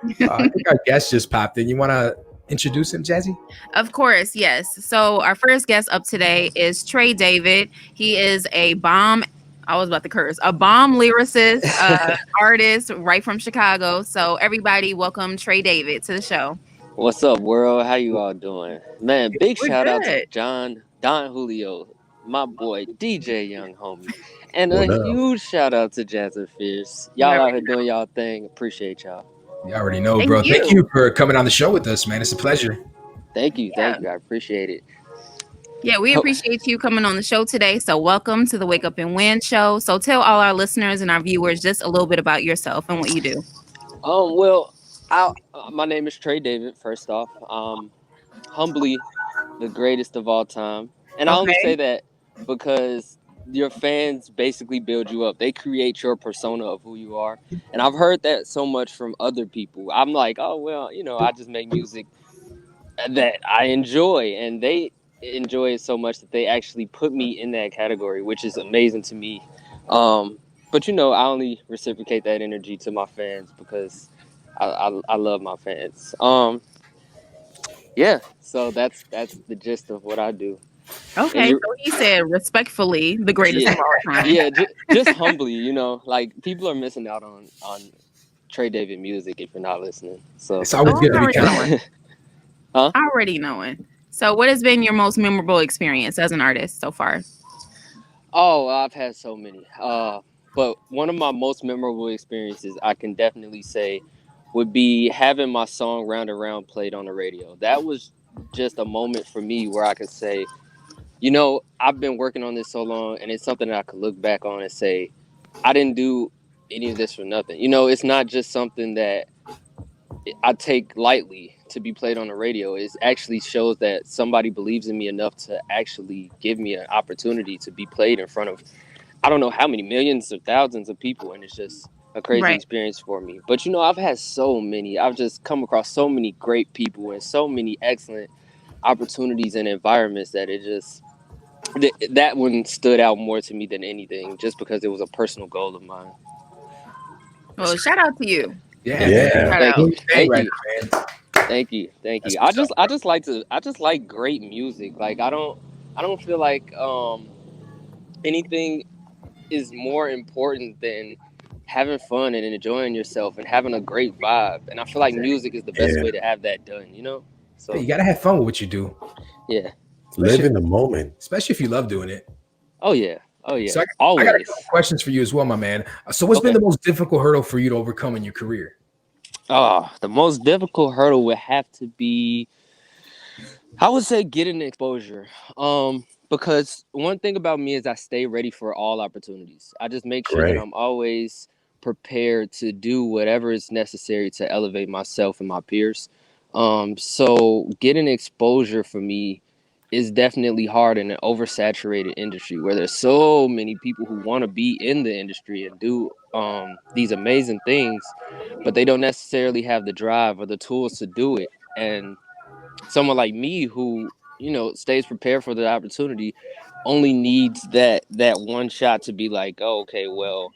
I think our guest just popped in. You want to introduce him, Jazzy? Of course, yes. So our first guest up today is Trey David. He is a bomb. I was about to curse. A bomb lyricist, artist, right from Chicago. So everybody, welcome Trey David to the show. What's up, world? How you all doing? Man, big We're shout out to good. Don Julio, my boy DJ Young Homie, and a What up? huge shout out to Jasmine Fierce. You Y'all out already here know. doing y'all thing. Appreciate y'all. You already know, Thank bro. Thank you. you for coming on the show with us, man. It's a pleasure. Thank you, Yeah. thank you. I appreciate it. Yeah, we Ho- appreciate you coming on the show today. So welcome to the Wake Up and Win show. So tell all our listeners and our viewers just a little bit about yourself and what you do. well, my name is Trey David. First off, humbly the greatest of all time, and I only Okay. say that because your fans basically build you up. They create your persona of who you are, and I've heard that so much from other people. I'm like, oh well, I just make music that I enjoy, and they enjoy it so much that they actually put me in that category, which is amazing to me. But I only reciprocate that energy to my fans because I love my fans. Yeah, so that's the gist of what I do. And Okay. you're So he said respectfully the greatest of Yeah, all time. yeah, just humbly, like people are missing out on Trey David music if you're not listening. So, It's always Oh, good I'm to be already counted. knowing. huh? Already knowing. So what has been your most memorable experience as an artist so far? Oh, I've had so many. But one of my most memorable experiences I can definitely say would be having my song "Round and Round" played on the radio. That was just a moment for me where I could say, I've been working on this so long, and it's something that I could look back on and say, I didn't do any of this for nothing. It's not just something that I take lightly to be played on the radio. It actually shows that somebody believes in me enough to actually give me an opportunity to be played in front of I don't know how many millions or thousands of people, and it's just a crazy Right. experience for me. But I've had so many. I've just come across so many great people and so many excellent opportunities and environments that it just that one stood out more to me than anything, just because it was a personal goal of mine. Well, shout out to you. Yeah, man. Definitely Yeah. shout Thank out. you, Doing your thing thank right you. now, man. Thank That's you. what's up. I just like great music. Like I don't feel like anything is more important than having fun and enjoying yourself and having a great vibe. And I feel like music is the best Yeah. way to have that done. Hey, So you gotta have fun with what you do, yeah. Live especially in the moment. especially if you love doing it. Oh yeah. Oh So yeah. I got a couple Always. questions for you as well, my man. So what's been Okay. the most difficult hurdle for you to overcome in your career? Oh, the most difficult hurdle would have to be I would say getting exposure. Because one thing about me is I stay ready for all opportunities. I just make sure that Great. I'm always prepared to do whatever is necessary to elevate myself and my peers. So getting exposure for me is definitely hard in an oversaturated industry where there's so many people who want to be in the industry and do these amazing things, but they don't necessarily have the drive or the tools to do it. And someone like me who stays prepared for the opportunity only needs that one shot to be like, oh, okay, well,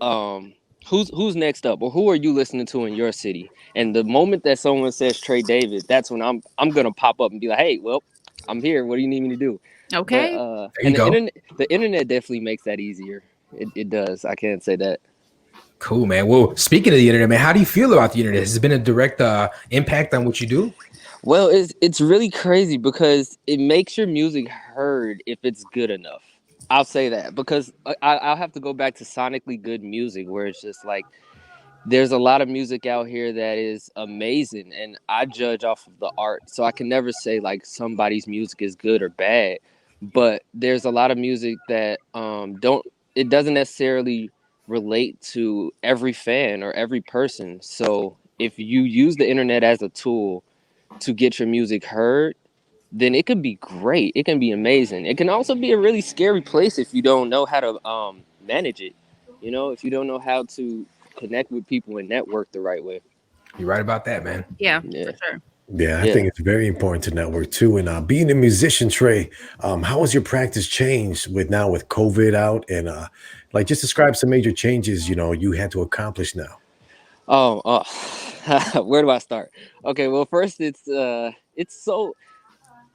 um who's next up, or who are you listening to in your city? And the moment that someone says Trey David, that's when I'm gonna pop up and be like, hey, well, I'm here, what do you need me to do? But Okay. There you and go. the internet definitely makes that easier. It does, I can't say that. Cool, man. Well, speaking of the internet, man, how do you feel about the internet? Has it been a direct impact on what you do? Well, it's really crazy because it makes your music heard if it's good enough. I'll say that because I'll have to go back to sonically good music, where it's just like there's a lot of music out here that is amazing, and I judge off of the art, so I can never say like somebody's music is good or bad. But there's a lot of music that don't it doesn't necessarily relate to every fan or every person. So if you use the internet as a tool to get your music heard, then it could be great. It can be amazing. It can also be a really scary place if you don't know how to manage it. If you don't know how to connect with people and network the right way. You're right about that, man. Yeah, for Yeah, sure. Yeah, I yeah. think it's very important to network too. And being a musician, Trey, how has your practice changed with COVID out and like just describe some major changes you had to accomplish now? Where do I start? Okay, well, first it's so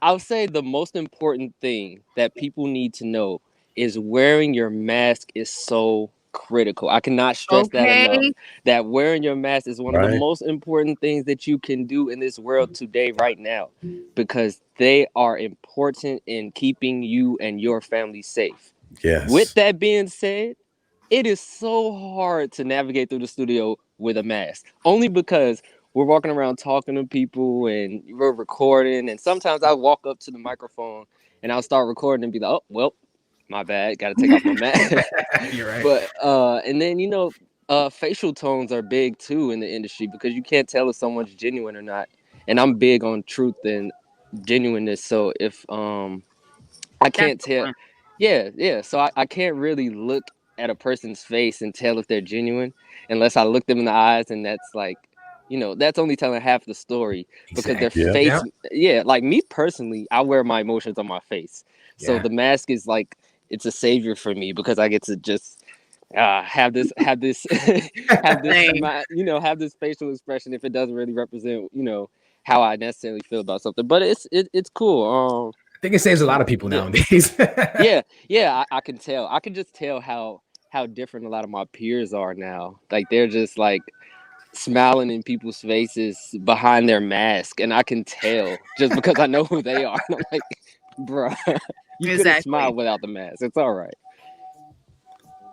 I would say the most important thing that people need to know is wearing your mask is so critical. I cannot stress that enough. Okay. That wearing your mask is one of the Right. most important things that you can do in this world today, right now, because they are important in keeping you and your family safe. With Yes. that being said, it is so hard to navigate through the studio with a mask, only because we're walking around talking to people and we're recording. And sometimes I walk up to the microphone and I'll start recording and be like, oh, well, my bad, got to take off my mask. You're right. But, and then, facial tones are big too in the industry because you can't tell if someone's genuine or not. And I'm big on truth and genuineness. So if, I That's can't the tell. one. Yeah. So I can't really look at a person's face and tell if they're genuine unless I look them in the eyes, and that's like, that's only telling half the story because their Exactly. Yeah. face. Yeah. Yeah, like me personally, I wear my emotions on my face, so Yeah. the mask is like it's a savior for me because I get to just have this have this Same. have this facial expression if it doesn't really represent how I necessarily feel about something, but it's cool. I think it saves a lot of people Yeah. nowadays. Yeah, I can tell. I can just tell how different a lot of my peers are now. Like they're just like smiling in people's faces behind their mask, and I can tell just because I know who they are. And I'm like, bruh, you could have Exactly. smiled without the mask. It's all right.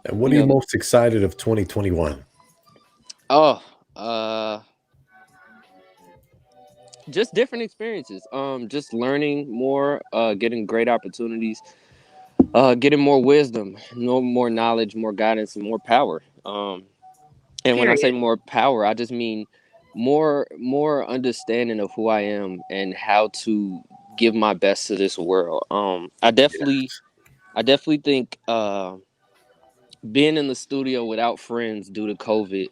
And what You are you know, most excited of 2021? oh, just different experiences. Just learning more, getting great opportunities, getting more wisdom, more knowledge, more guidance, and more power. And when I say Period. more power, I just mean more understanding of who I am and how to give my best to this world. I definitely think being in the studio without friends due to COVID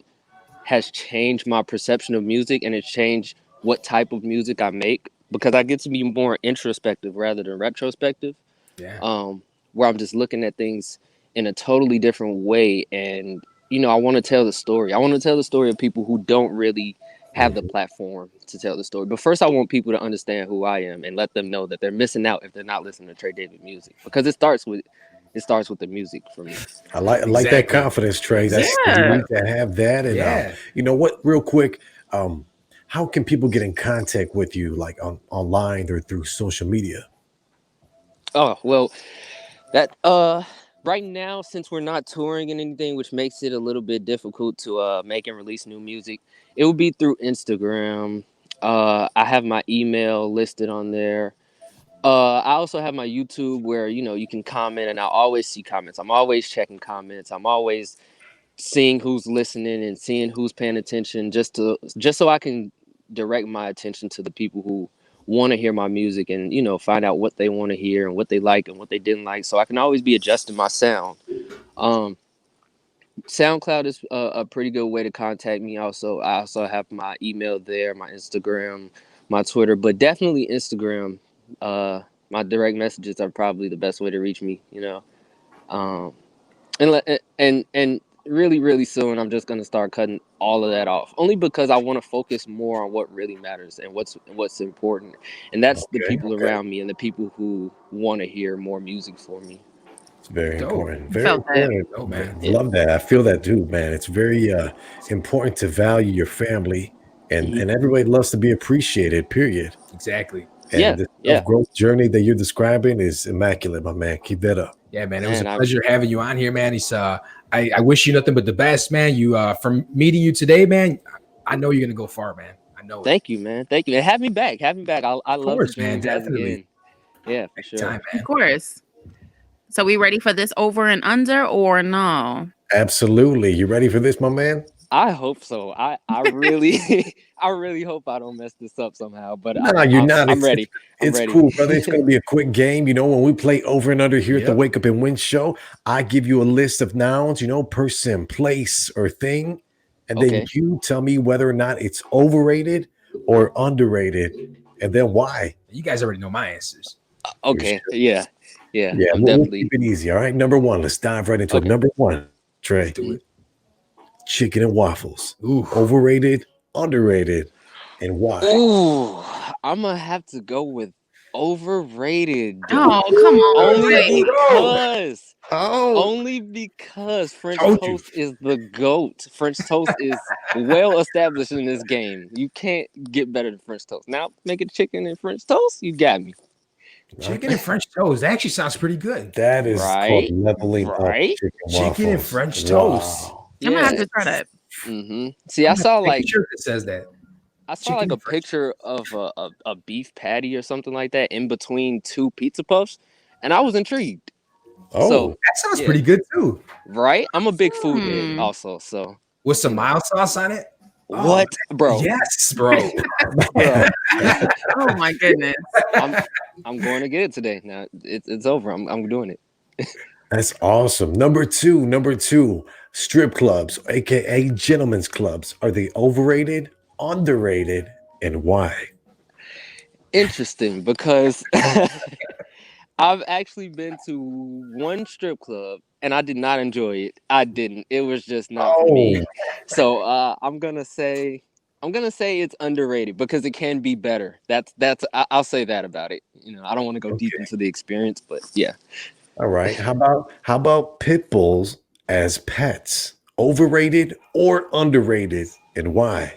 has changed my perception of music, and it's changed what type of music I make because I get to be more introspective rather than retrospective. Yeah. Where I'm just looking at things in a totally different way. And, I want to tell the story. I want to tell the story of people who don't really have the Mhm. platform to tell the story. But first, I want people to understand who I am and let them know that they're missing out if they're not listening to Trey David music because it starts with the music for me. I like that Exactly. confidence, Trey. That's you Yeah. need to have that. And Yeah. you know what? Real quick, how can people get in contact with you, like online or through social media? Oh, well, that right now, since we're not touring and anything, which makes it a little bit difficult to make and release new music, it would be through Instagram. I have my email listed on there. I also have my YouTube where you can comment, and I always see comments. I'm always checking comments. I'm always seeing who's listening and seeing who's paying attention, just so I can direct my attention to the people who want to hear my music and find out what they want to hear and what they like and what they didn't like, so I can always be adjusting my sound. Um, SoundCloud is a pretty good way to contact me. I also have my email there, my Instagram, my Twitter, but definitely Instagram. Uh, my direct messages are probably the best way to reach me. Um, and really, really soon, I'm just gonna start cutting all of that off, only because I want to focus more on what really matters and what's important, and that's the Okay, people okay. around me and the people who want to hear more music for me. It's very Dope. important. Very Felt that. important. Dope, man. Yeah. Love that. I feel that too, man. It's very important to value your family, and Mhm. everybody loves to be appreciated. Period. Exactly. Yeah. And the Yeah. self growth journey that you're describing is immaculate, my man. Keep that up. Yeah, man. It was a Man, I pleasure having you on here, man. I wish you nothing but the best, man. You from meeting you today, man, I know you're gonna go far, man. I know it. thank you, man. Thank you, and have me back. Have me back. I Of love to course, join man. you guys Definitely. again. Yeah, for sure. Time, Of man. course. So we ready for this over and under or no? Absolutely. You ready for this, my man? I hope so. I really I really hope I don't mess this up somehow. But No, you're not. I'm ready. I'm It's ready. cool, brother. It's going to be a quick game. When we play over and under here at the Yep. Wake Up and Win show, I give you a list of nouns, person, place, or thing. And then Okay. you tell me whether or not it's overrated or underrated. And then why. You guys already know my answers. Okay. Yeah. Yeah. Yeah, I'm we'll definitely keep it easy. All right. Number one. Let's dive right into it. okay. Number one, Trey. Let's do it. chicken and waffles? Ooh. Overrated, underrated, and why? Ooh, I'm gonna have to go with overrated. Oh, come on. Only Wait. because. Oh, Only because French Told you. toast is the GOAT. French toast is well established in this game. You can't get better than French toast. Now, make it chicken and French toast, you got me. Chicken and French toast. That actually sounds pretty good. that is Right? called leveling Right? up chicken Chicken and waffles. French toast. Wow. I'm gonna have to try that. See, I saw like Shirt that says that. I saw chicken like a and French picture of a beef patty or something like that in between two pizza puffs, and I was intrigued. Oh, So, That sounds Yeah. pretty good too. right? I'm a big food head Hmm. also. So, With some mild sauce on it. Oh, what, bro? Yes, bro. Bro, Oh my goodness. I'm going to get it today. Now it's over. I'm doing it. that's awesome. Number two, strip clubs, aka gentlemen's clubs. Are they overrated, underrated, and why? Interesting because I've actually been to one strip club and I did not enjoy it. I didn't. It was just not for me. So I'm gonna say it's underrated because it can be better. I'll say that about it. I don't want to go deep into the experience, but yeah. All right. How about pit bulls as pets? Overrated or underrated, and why?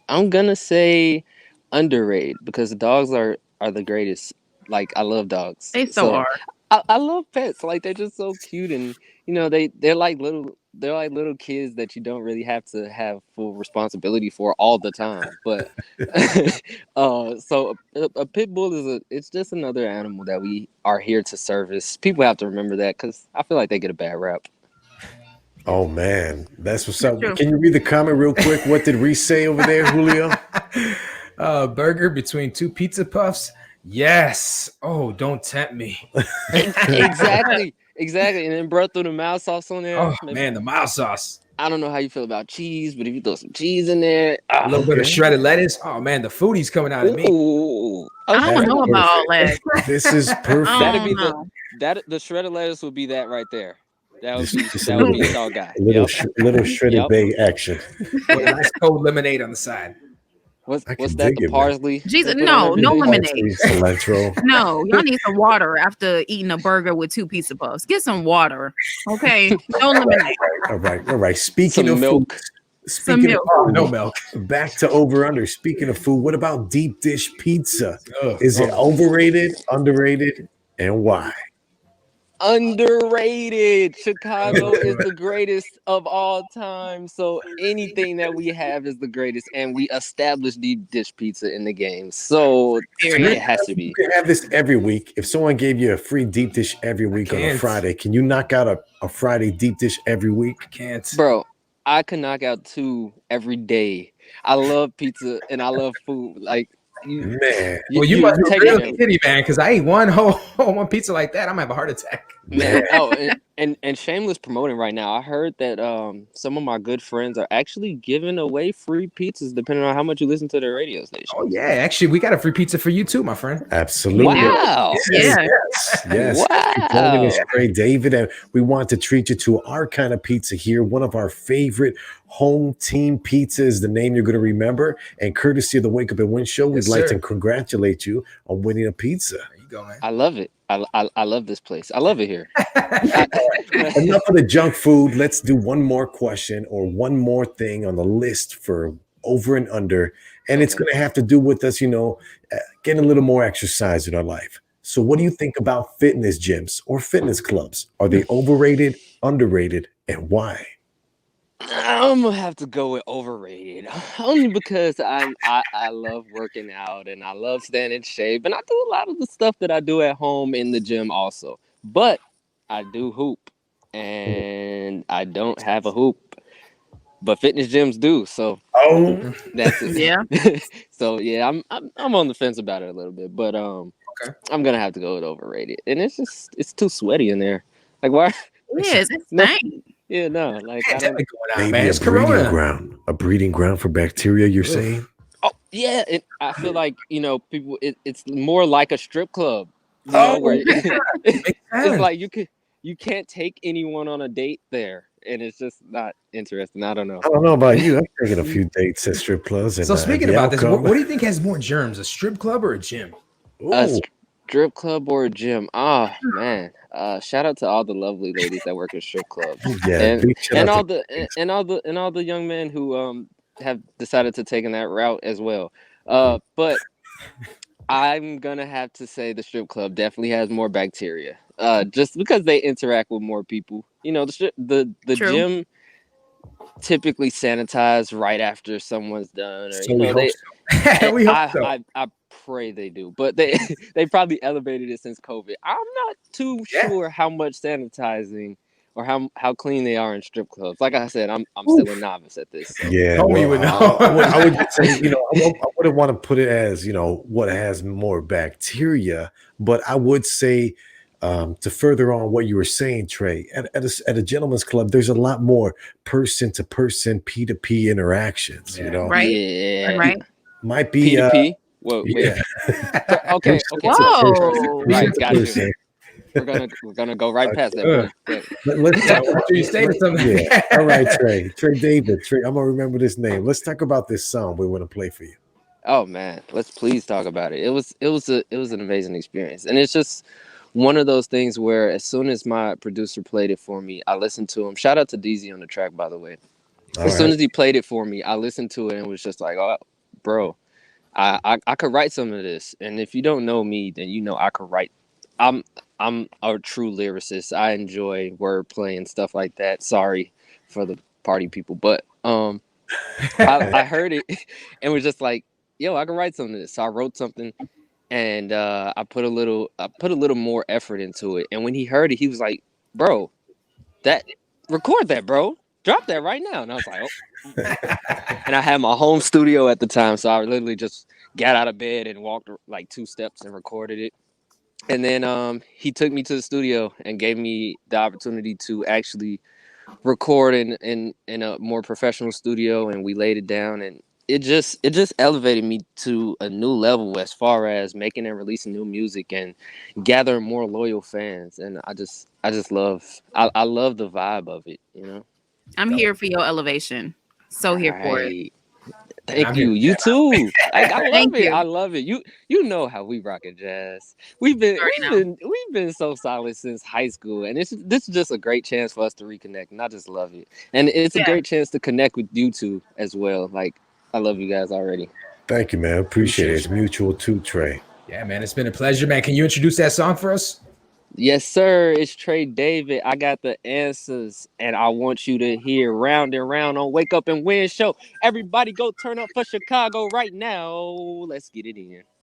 I'm gonna say underrated because the dogs are the greatest. Like I love dogs. They so are. I love pets. Like they're just so cute, and they're like little kids that you don't really have to have full responsibility for all the time. But so a pit bull it's just another animal that we are here to service. People have to remember that because I feel like they get a bad rap. Oh man, that's what's up. True. Can you read the comment real quick? What did Reese say over there, Julio? Burger between two pizza puffs. Yes. Oh, don't tempt me. Exactly. And then bro threw the mild sauce on there. Oh Maybe- man, the mild sauce. I don't know how you feel about cheese, but if you throw some cheese in there, A little bit of shredded lettuce. Oh man, the foodie's coming out of me. ooh, I don't know about all that. This is perfect. I That'd don't be know. the shredded lettuce would be that right there. That would Just be a that would little- be dog guy. Little, Yep. little shredded Yep. bay action. With a nice cold lemonade on the side. What's I what's can that? dig The it, man. parsley? Jesus, they put no, on no everything? lemonade. Cilantro. No, y'all need some water after eating a burger with two pizza puffs. Get some water, okay? No lemonade. All right. Speaking Some of milk. food, Some speaking milk. Oh, of no food, milk. back to over under. Speaking of food, what about deep dish pizza? Ugh. Is it overrated, underrated, and why? Underrated. Chicago is the greatest of all time. So anything that we have is the greatest, and we established deep dish pizza in the game. So Period. it has to You be. can have this every week. If someone gave you a free deep dish every week on a can't. Friday, can you knock out a Friday deep dish every week? Can't. Bro, I could knock out 2 every day. I love pizza and I love food. Like you, Man, Well, you must be take real it, kitty, man, because I ate one whole one pizza like that. I'm gonna have a heart attack. man. Oh, and shameless promoting right now. I heard that some of my good friends are actually giving away free pizzas depending on how much you listen to their radio station. Oh yeah, actually, we got a free pizza for you too, my friend. absolutely. Wow. Yeah. Yes. Wow. Joining us, Trey David, and we want to treat you to our kind of pizza here. One of our favorite home team pizza is the name you're going to remember. And courtesy of the Wake Up and Win show, we'd Yes, like sir. to congratulate you on winning a pizza. There you go, man. I love it. I love this place. I love it here. Enough of the junk food. Let's do one more question or one more thing on the list for over and under. And it's Okay. going to have to do with us, getting a little more exercise in our life. So, what do you think about fitness gyms or fitness clubs? Are they overrated, underrated, and why? I'm gonna have to go with overrated, only because I love working out and I love staying in shape, and I do a lot of the stuff that I do at home in the gym also. But I do hoop, and I don't have a hoop, but fitness gyms do. So Oh, that's it. Yeah. So yeah, I'm on the fence about it a little bit, but Okay. I'm gonna have to go with overrated, and it's too sweaty in there. Like why? Yes, it's No. stank. Yeah, no, like I don't. Pandemic going on, maybe man. a It's breeding Corona. ground. A breeding ground for bacteria, you're Ugh. saying? Oh yeah, I feel like people. It's more like a strip club. Where Makes it's sense. like you can't take anyone on a date there. and it's just not interesting. I don't know. I don't know about you. I've taken a few dates at strip clubs. And, So speaking the about this, what outcome- do you think has more germs, a strip club or a gym? A Ooh, strip club or a gym? Oh man! Shout out to all the lovely ladies that work at strip clubs, yeah, and big shout and out all to- the young men who have decided to take in that route as well. But I'm gonna have to say the strip club definitely has more bacteria. Just because they interact with more people. You know, the True. gym typically sanitize right after someone's done, or So we hope and We hope so. I pray they do, but they they probably elevated it since COVID. I'm not too Yeah. sure how much sanitizing or how clean they are in strip clubs. Like I said, I'm still a novice at this. So. Yeah, Oh, you well, would know. I would just say, I wouldn't want to put it as, what has more bacteria, but I would say, to further on what you were saying, Trey, at a gentleman's club, there's a lot more person to person, P2P interactions. Yeah. Right. Yeah. Right. Might be, P2P. Whoa, wait. yeah. Okay. Whoa. Right, Person to got you. person. We're gonna go right past that. Uh. Let's talk. After you say something. Yeah. All right, Trey David. I'm gonna remember this name. Let's talk about this song we want to play for you. Oh man, let's please talk about it. It was an amazing experience, and it's just one of those things where as soon as my producer played it for me, I listened to him. Shout out to DZ on the track, by the way. As soon as he played it for me, I listened to it and was just like, oh, bro, I could write some of this. And if you don't know me, then you know I could write. I'm a true lyricist. I enjoy wordplay and stuff like that. Sorry for the party people, but I heard it and was just like, yo, I can write something to this. So I wrote something and I put a little more effort into it. And when he heard it, he was like, bro, record that, bro. Drop that right now. And I was like, oh. And I had my home studio at the time, so I literally just got out of bed and walked like 2 steps and recorded it. And then he took me to the studio and gave me the opportunity to actually record in a more professional studio, and we laid it down, and it just elevated me to a new level as far as making and releasing new music and gathering more loyal fans. And I love the vibe of it, I'm here for your elevation. So here for it. Right. Thank I'm you. here. You too. I love Thank it. you. I love it. You know how we rock at Jazz. We've been so solid since high school, and this is just a great chance for us to reconnect, and I just love it. And it's a great chance to connect with you two as well. Like, I love you guys already. Thank you, man. Appreciate it. It's mutual too, Trey. Yeah, man, it's been a pleasure, man. Can you introduce that song for us? Yes, sir. It's Trey David. I got the answers, and I want you to hear Round and Round on Wake Up and Win Show. Everybody go turn up for Chicago right now. Let's get it in.